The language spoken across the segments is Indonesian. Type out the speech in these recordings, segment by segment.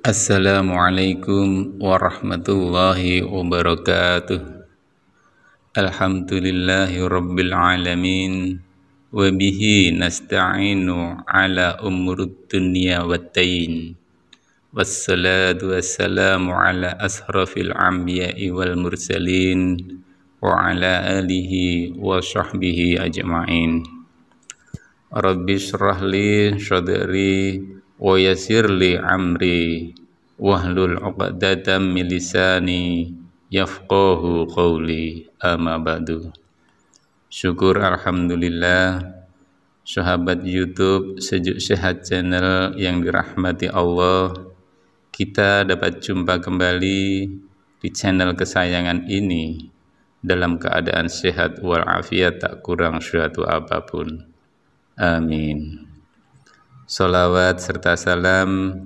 Assalamualaikum warahmatullahi wabarakatuh. Alhamdulillahi rabbil alamin. Wabihi nasta'inu ala umurud dunya waddin. Wassalatu wassalamu ala ashrafil anbiya'i wal mursalin wa ala alihi wa sahbihi ajma'in. Rabbi shrah li sadri wa yassir li amri wahlul 'uqdatam min lisani yafqahu qawli, amma ba'du. Syukur alhamdulillah, sahabat YouTube Sejuk Sehat Channel yang dirahmati Allah, kita dapat jumpa kembali di channel kesayangan ini dalam keadaan sehat walafiat, tak kurang suatu apapun. Amin. Salawat serta salam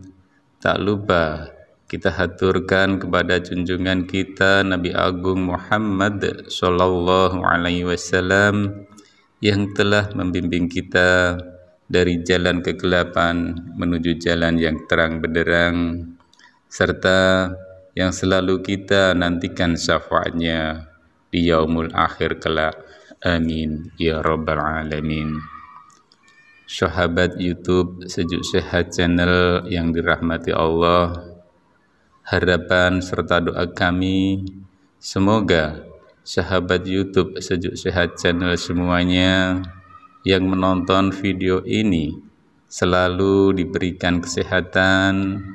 tak lupa kita haturkan kepada junjungan kita Nabi Agung Muhammad Sallallahu Alaihi Wasallam yang telah membimbing kita dari jalan kegelapan menuju jalan yang terang benderang, serta yang selalu kita nantikan syafaatnya di yaumul akhir kelak. Amin ya rabbal alamin. Sahabat YouTube Sejuk Sehat Channel yang dirahmati Allah, harapan serta doa kami semoga sahabat YouTube Sejuk Sehat Channel semuanya yang menonton video ini selalu diberikan kesehatan,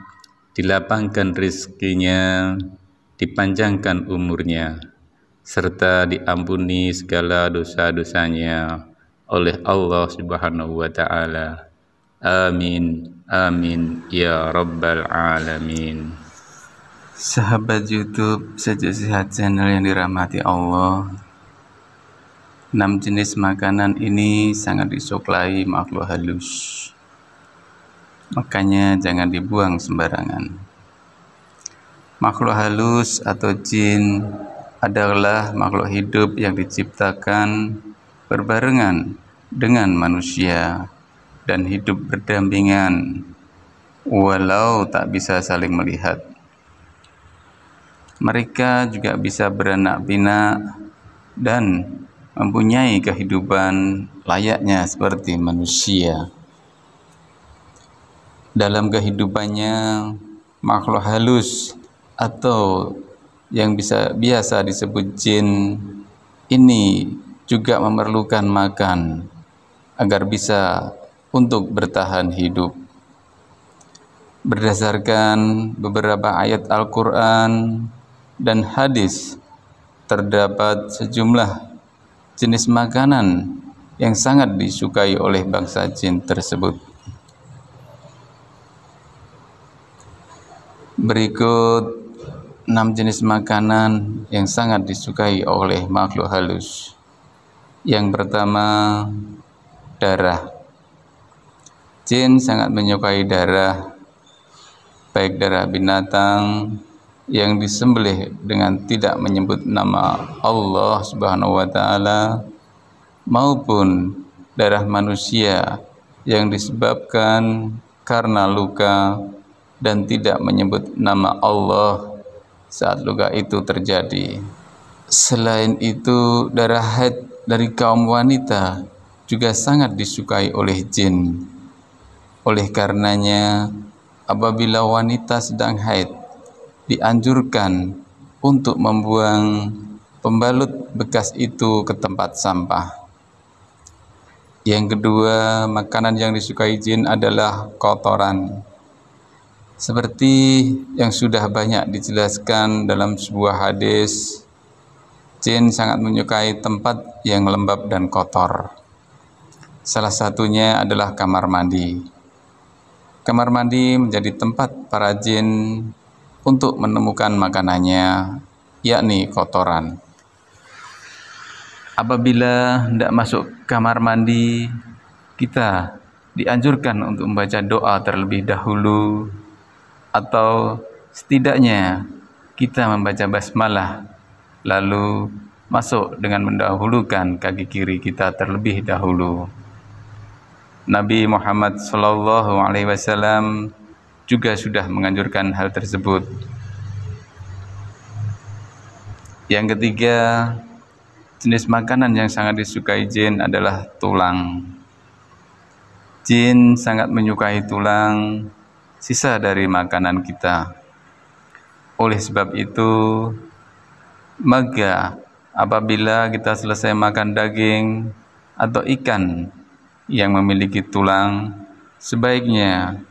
dilapangkan rezekinya, dipanjangkan umurnya, serta diampuni segala dosa-dosanya oleh Allah Subhanahu wa Ta'ala. Amin, amin ya rabbal alamin. Sahabat YouTube Sejuk Sehat Channel yang dirahmati Allah, 6 jenis makanan ini sangat disukai makhluk halus, makanya jangan dibuang sembarangan. Makhluk halus atau jin adalah makhluk hidup yang diciptakan berbarengan dengan manusia dan hidup berdampingan walau tak bisa saling melihat. Mereka juga bisa beranak pinak dan mempunyai kehidupan layaknya seperti manusia. Dalam kehidupannya, makhluk halus atau yang biasa disebut jin ini juga memerlukan makan agar bisa untuk bertahan hidup. Berdasarkan beberapa ayat Al-Quran dan hadis, terdapat sejumlah jenis makanan yang sangat disukai oleh bangsa jin tersebut. Berikut 6 jenis makanan yang sangat disukai oleh makhluk halus. Yang pertama, darah. Jin sangat menyukai darah, baik darah binatang yang disembelih dengan tidak menyebut nama Allah Subhanahu wa Ta'ala, maupun darah manusia yang disebabkan karena luka dan tidak menyebut nama Allah saat luka itu terjadi. Selain itu, darah haid dari kaum wanita juga sangat disukai oleh jin. Oleh karenanya, apabila wanita sedang haid, dianjurkan untuk membuang pembalut bekas itu ke tempat sampah. Yang kedua, makanan yang disukai jin adalah kotoran. Seperti yang sudah banyak dijelaskan dalam sebuah hadis, jin sangat menyukai tempat yang lembab dan kotor. Salah satunya adalah kamar mandi. Kamar mandi menjadi tempat para jin untuk menemukan makanannya, yakni kotoran. Apabila hendak masuk kamar mandi, kita dianjurkan untuk membaca doa terlebih dahulu, atau setidaknya kita membaca basmalah lalu masuk dengan mendahulukan kaki kiri kita terlebih dahulu. Nabi Muhammad SAW juga sudah menganjurkan hal tersebut. Yang ketiga, jenis makanan yang sangat disukai jin adalah tulang. Jin sangat menyukai tulang, sisa dari makanan kita. Oleh sebab itu, maka apabila kita selesai makan daging atau ikan yang memiliki tulang, sebaiknya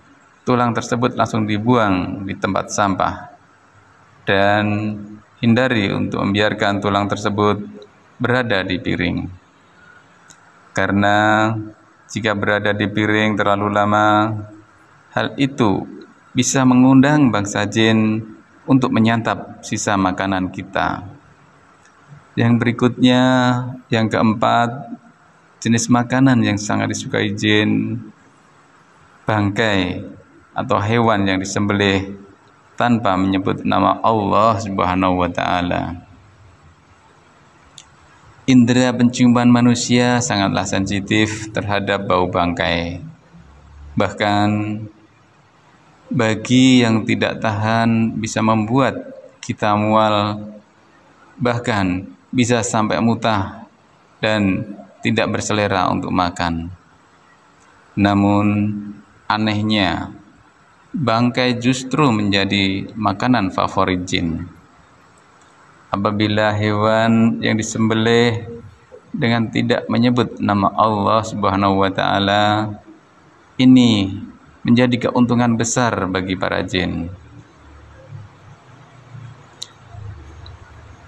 tulang tersebut langsung dibuang di tempat sampah dan hindari untuk membiarkan tulang tersebut berada di piring. Karena jika berada di piring terlalu lama, hal itu bisa mengundang bangsa jin untuk menyantap sisa makanan kita. Yang berikutnya, yang keempat, jenis makanan yang sangat disukai jin, bangkai atau hewan yang disembelih tanpa menyebut nama Allah Subhanahu wa Ta'ala. Indera penciuman manusia sangatlah sensitif terhadap bau bangkai. Bahkan bagi yang tidak tahan bisa membuat kita mual, bahkan bisa sampai muntah dan tidak berselera untuk makan. Namun anehnya, bangkai justru menjadi makanan favorit jin. Apabila hewan yang disembelih dengan tidak menyebut nama Allah Subhanahu wa Ta'ala, ini menjadi keuntungan besar bagi para jin.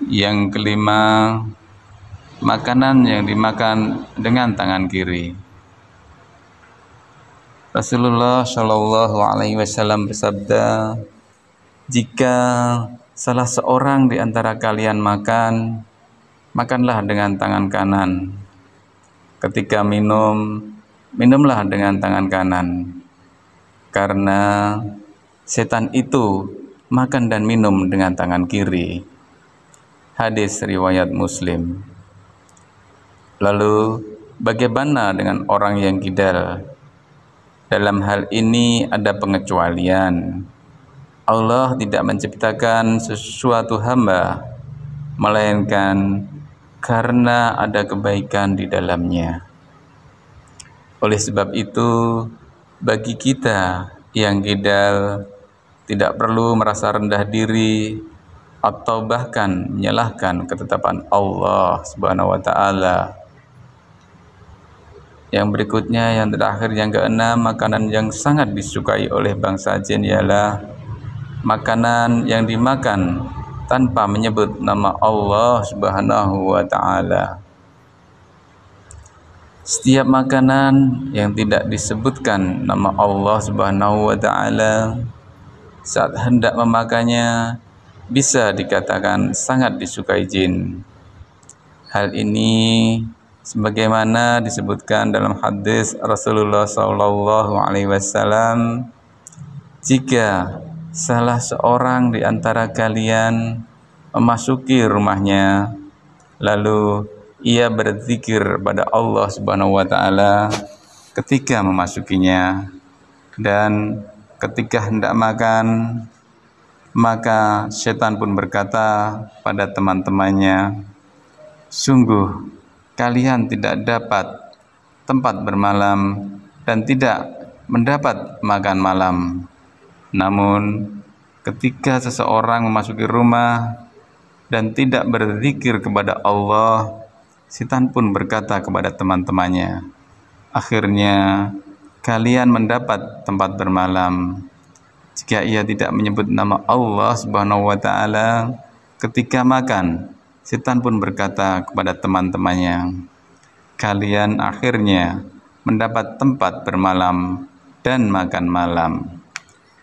Yang kelima, makanan yang dimakan dengan tangan kiri. Rasulullah Shallallahu Alaihi Wasallam bersabda, jika salah seorang di antara kalian makan, makanlah dengan tangan kanan. Ketika minum, minumlah dengan tangan kanan. Karena setan itu makan dan minum dengan tangan kiri. Hadis riwayat Muslim. Lalu, bagaimana dengan orang yang kidal? Dalam hal ini ada pengecualian. Allah tidak menciptakan sesuatu hamba, melainkan karena ada kebaikan di dalamnya. Oleh sebab itu, bagi kita yang kidal, tidak perlu merasa rendah diri atau bahkan menyalahkan ketetapan Allah Subhanahu wa Ta'ala. Yang berikutnya, yang terakhir, yang keenam, makanan yang sangat disukai oleh bangsa jin ialah makanan yang dimakan tanpa menyebut nama Allah Subhanahu wa Ta'ala. Setiap makanan yang tidak disebutkan nama Allah Subhanahu wa Ta'ala saat hendak memakannya bisa dikatakan sangat disukai jin. Hal ini sebagaimana disebutkan dalam hadis Rasulullah Sallallahu Alaihi Wasallam, jika salah seorang di antara kalian memasuki rumahnya, lalu ia berzikir pada Allah Subhanahu wa Ta'ala ketika memasukinya, dan ketika hendak makan, maka setan pun berkata pada teman-temannya, sungguh kalian tidak dapat tempat bermalam dan tidak mendapat makan malam. Namun ketika seseorang memasuki rumah dan tidak berzikir kepada Allah, setan pun berkata kepada teman-temannya, akhirnya kalian mendapat tempat bermalam. Jika ia tidak menyebut nama Allah Subhanahu wa Ta'ala ketika makan, setan pun berkata kepada teman-temannya, kalian akhirnya mendapat tempat bermalam dan makan malam.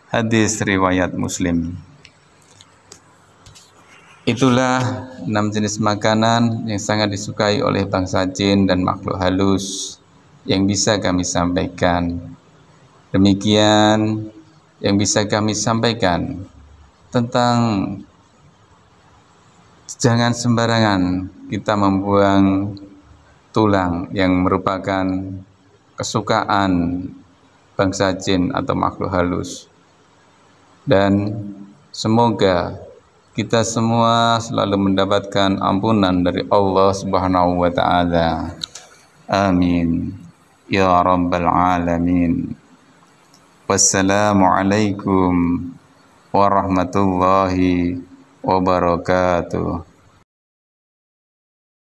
Hadis riwayat Muslim. Itulah 6 jenis makanan yang sangat disukai oleh bangsa jin dan makhluk halus yang bisa kami sampaikan. Demikian yang bisa kami sampaikan tentang jangan sembarangan kita membuang tulang yang merupakan kesukaan bangsa jin atau makhluk halus. dan semoga kita semua selalu mendapatkan ampunan dari Allah Subhanahu wa taala. Amin ya rabbal alamin. Wassalamualaikum warahmatullahi wabarakatuh.